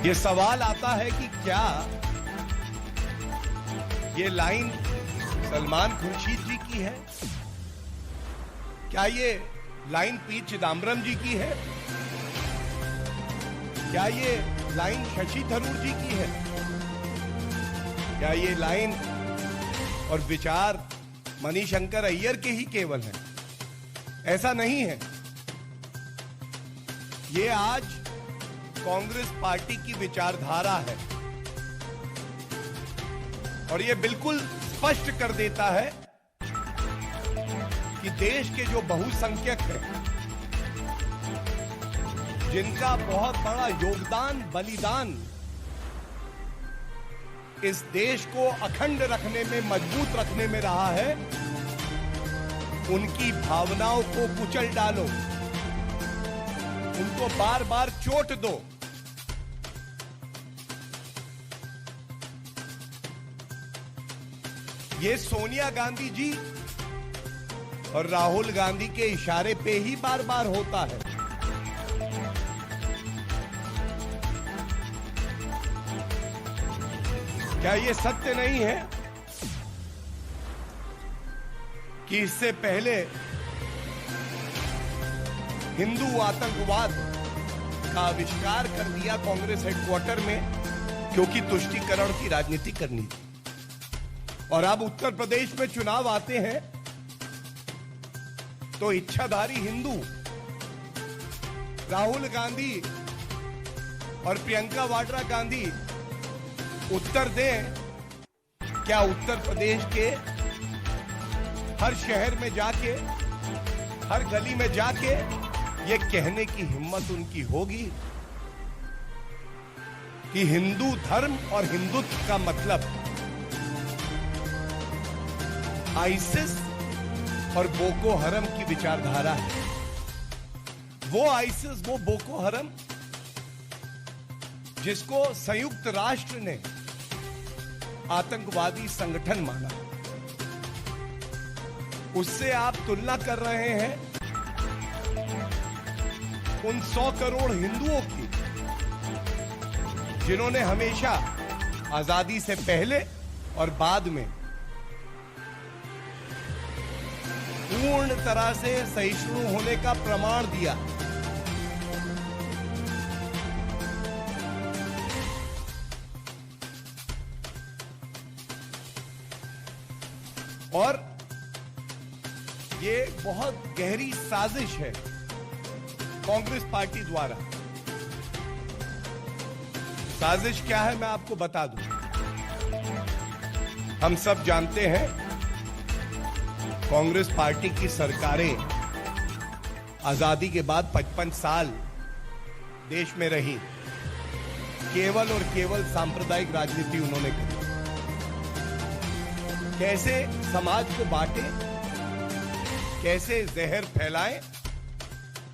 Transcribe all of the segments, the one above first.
ये सवाल आता है कि क्या ये लाइन सलमान खुर्शीद जी की है? क्या ये लाइन पी चिदम्बरम जी की है? क्या ये लाइन शशि थरूर जी की है? क्या ये लाइन और विचार मणिशंकर अय्यर के ही केवल हैं? ऐसा नहीं है। ये आज कांग्रेस पार्टी की विचारधारा है और ये बिल्कुल स्पष्ट कर देता है कि देश के जो बहुसंख्यक हैं, जिनका बहुत बड़ा योगदान, बलिदान इस देश को अखंड रखने में, मजबूत रखने में रहा है, उनकी भावनाओं को कुचल डालो, उनको बार बार चोट दो। ये सोनिया गांधी जी और राहुल गांधी के इशारे पे ही बार बार होता है। क्या ये सत्य नहीं है कि इससे पहले हिंदू आतंकवाद का आविष्कार कर दिया कांग्रेस हेडक्वार्टर में, क्योंकि तुष्टीकरण की राजनीति करनी थी। और अब उत्तर प्रदेश में चुनाव आते हैं तो इच्छाधारी हिंदू राहुल गांधी और प्रियंका वाड्रा गांधी उत्तर दें, क्या उत्तर प्रदेश के हर शहर में जाके, हर गली में जाके ये कहने की हिम्मत उनकी होगी कि हिंदू धर्म और हिंदुत्व का मतलब आईसिस और बोको हरम की विचारधारा है? वो आईसिस, वो बोको हरम जिसको संयुक्त राष्ट्र ने आतंकवादी संगठन माना, उससे आप तुलना कर रहे हैं उन 100 करोड़ हिंदुओं की जिन्होंने हमेशा आजादी से पहले और बाद में पूर्ण तरह से सहिष्णु होने का प्रमाण दिया। और ये बहुत गहरी साजिश है कांग्रेस पार्टी द्वारा। साजिश क्या है मैं आपको बता दूं। हम सब जानते हैं कांग्रेस पार्टी की सरकारें आजादी के बाद 55 साल देश में रही, केवल और केवल सांप्रदायिक राजनीति उन्होंने की। कैसे समाज को बांटे, कैसे जहर फैलाएं,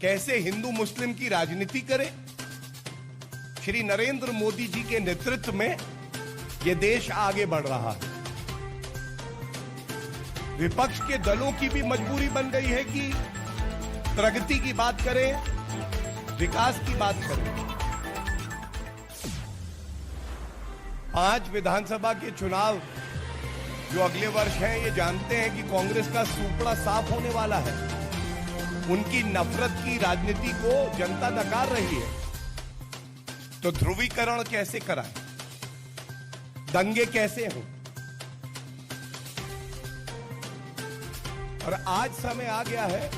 कैसे हिंदू मुस्लिम की राजनीति करें। श्री नरेंद्र मोदी जी के नेतृत्व में यह देश आगे बढ़ रहा है। विपक्ष के दलों की भी मजबूरी बन गई है कि प्रगति की बात करें, विकास की बात करें। 5 विधानसभा के चुनाव जो अगले वर्ष हैं, ये जानते हैं कि कांग्रेस का सूपड़ा साफ होने वाला है। उनकी नफरत की राजनीति को जनता नकार रही है। तो ध्रुवीकरण कैसे कराएं, दंगे कैसे हों? और आज समय आ गया है,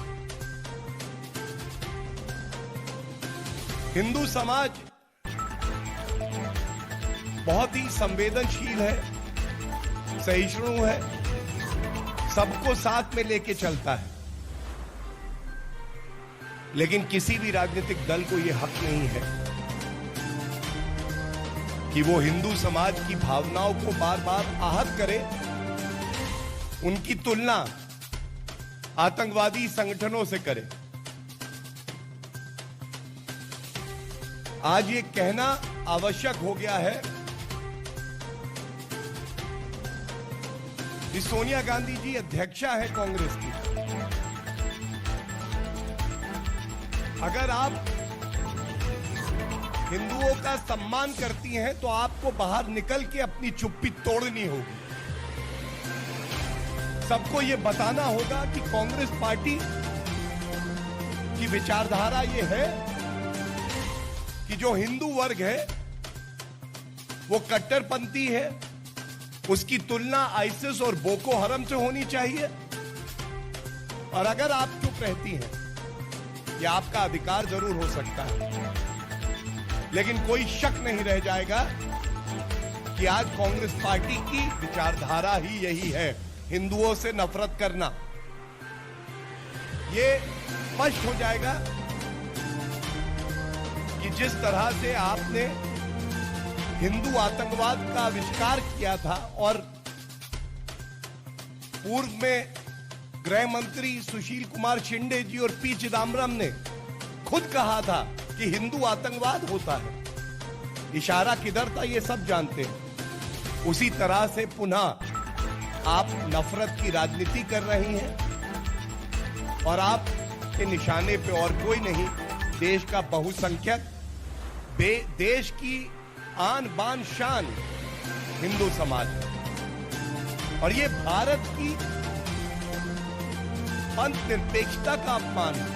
हिंदू समाज बहुत ही संवेदनशील है, सहिष्णु है, सबको साथ में लेके चलता है। लेकिन किसी भी राजनीतिक दल को यह हक नहीं है कि वो हिंदू समाज की भावनाओं को बार बार आहत करे, उनकी तुलना आतंकवादी संगठनों से करे। आज ये कहना आवश्यक हो गया है कि सोनिया गांधी जी अध्यक्षा है कांग्रेस की। अगर आप हिंदुओं का सम्मान करती हैं तो आपको बाहर निकल के अपनी चुप्पी तोड़नी होगी। सबको ये बताना होगा कि कांग्रेस पार्टी की विचारधारा ये है कि जो हिंदू वर्ग है वो कट्टरपंथी है, उसकी तुलना आईसिस और बोको हरम से होनी चाहिए। और अगर आप चुप रहती हैं, ये आपका अधिकार जरूर हो सकता है, लेकिन कोई शक नहीं रह जाएगा कि आज कांग्रेस पार्टी की विचारधारा ही यही है, हिंदुओं से नफरत करना। ये स्पष्ट हो जाएगा कि जिस तरह से आपने हिंदू आतंकवाद का आविष्कार किया था और पूर्व में गृह मंत्री सुशील कुमार शिंदे जी और पी चिदम्बरम ने खुद कहा था कि हिंदू आतंकवाद होता है, इशारा किधर था ये सब जानते हैं। उसी तरह से पुनः आप नफरत की राजनीति कर रही हैं और आप के निशाने पे और कोई नहीं, देश का बहुसंख्यक, देश की आन बान शान हिंदू समाज है। और ये भारत की पंथ निरपेक्षता का अपमान है।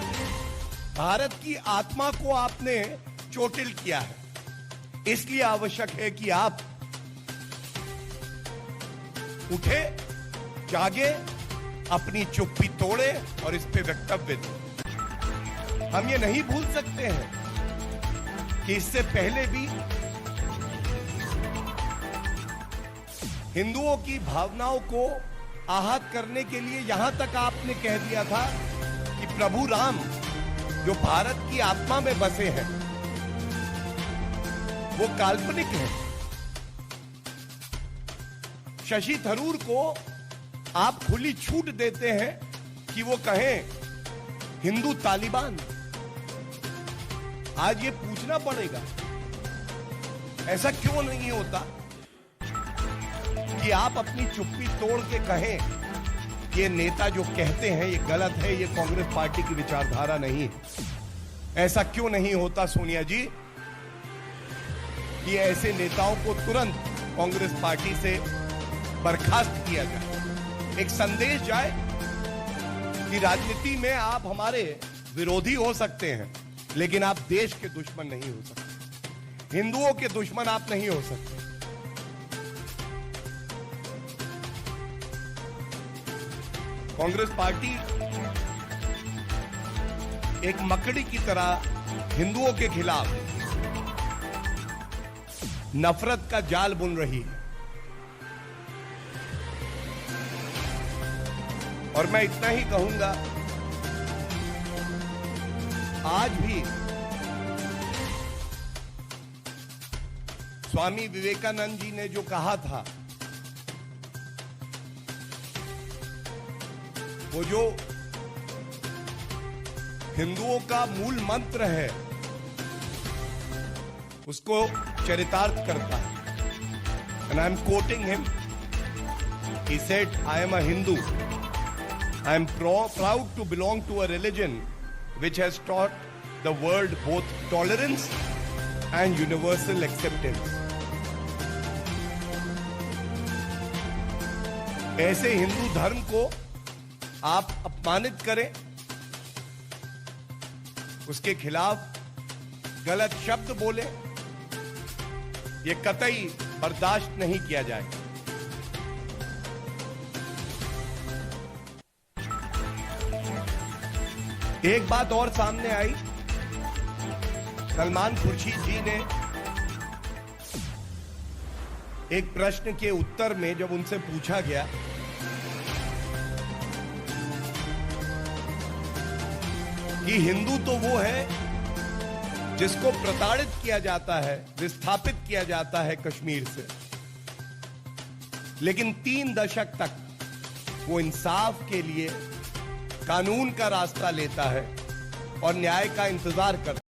भारत की आत्मा को आपने चोटिल किया है। इसलिए आवश्यक है कि आप उठे, जागे, अपनी चुप्पी तोड़े और इस पे वक्तव्य दें। हम ये नहीं भूल सकते हैं कि इससे पहले भी हिंदुओं की भावनाओं को आहत करने के लिए यहां तक आपने कह दिया था कि प्रभु राम जो भारत की आत्मा में बसे हैं वो काल्पनिक है। शशि थरूर को आप खुली छूट देते हैं कि वो कहें हिंदू तालिबान। आज ये पूछना पड़ेगा, ऐसा क्यों नहीं होता कि आप अपनी चुप्पी तोड़ के कहें कि ये नेता जो कहते हैं ये गलत है, ये कांग्रेस पार्टी की विचारधारा नहीं है। ऐसा क्यों नहीं होता सोनिया जी कि ऐसे नेताओं को तुरंत कांग्रेस पार्टी से बर्खास्त किया जाए, एक संदेश जाए कि राजनीति में आप हमारे विरोधी हो सकते हैं लेकिन आप देश के दुश्मन नहीं हो सकते, हिंदुओं के दुश्मन आप नहीं हो सकते। कांग्रेस पार्टी एक मकड़ी की तरह हिंदुओं के खिलाफ नफरत का जाल बुन रही है। और मैं इतना ही कहूंगा, आज भी स्वामी विवेकानंद जी ने जो कहा था, वो जो हिंदुओं का मूल मंत्र है उसको चरितार्थ करता है। And I am quoting him, he said, I am a Hindu, I am proud to belong to a religion which has taught the world both tolerance and universal acceptance. ऐसे हिंदू धर्म को आप अपमानित करें, उसके खिलाफ गलत शब्द बोले, ये कतई बर्दाश्त नहीं किया जाएगा। एक बात और सामने आई, सलमान खुर्शीद जी ने एक प्रश्न के उत्तर में जब उनसे पूछा गया कि हिंदू तो वो है जिसको प्रताड़ित किया जाता है, विस्थापित किया जाता है कश्मीर से, लेकिन 3 दशक तक वो इंसाफ के लिए कानून का रास्ता लेता है और न्याय का इंतजार करता है।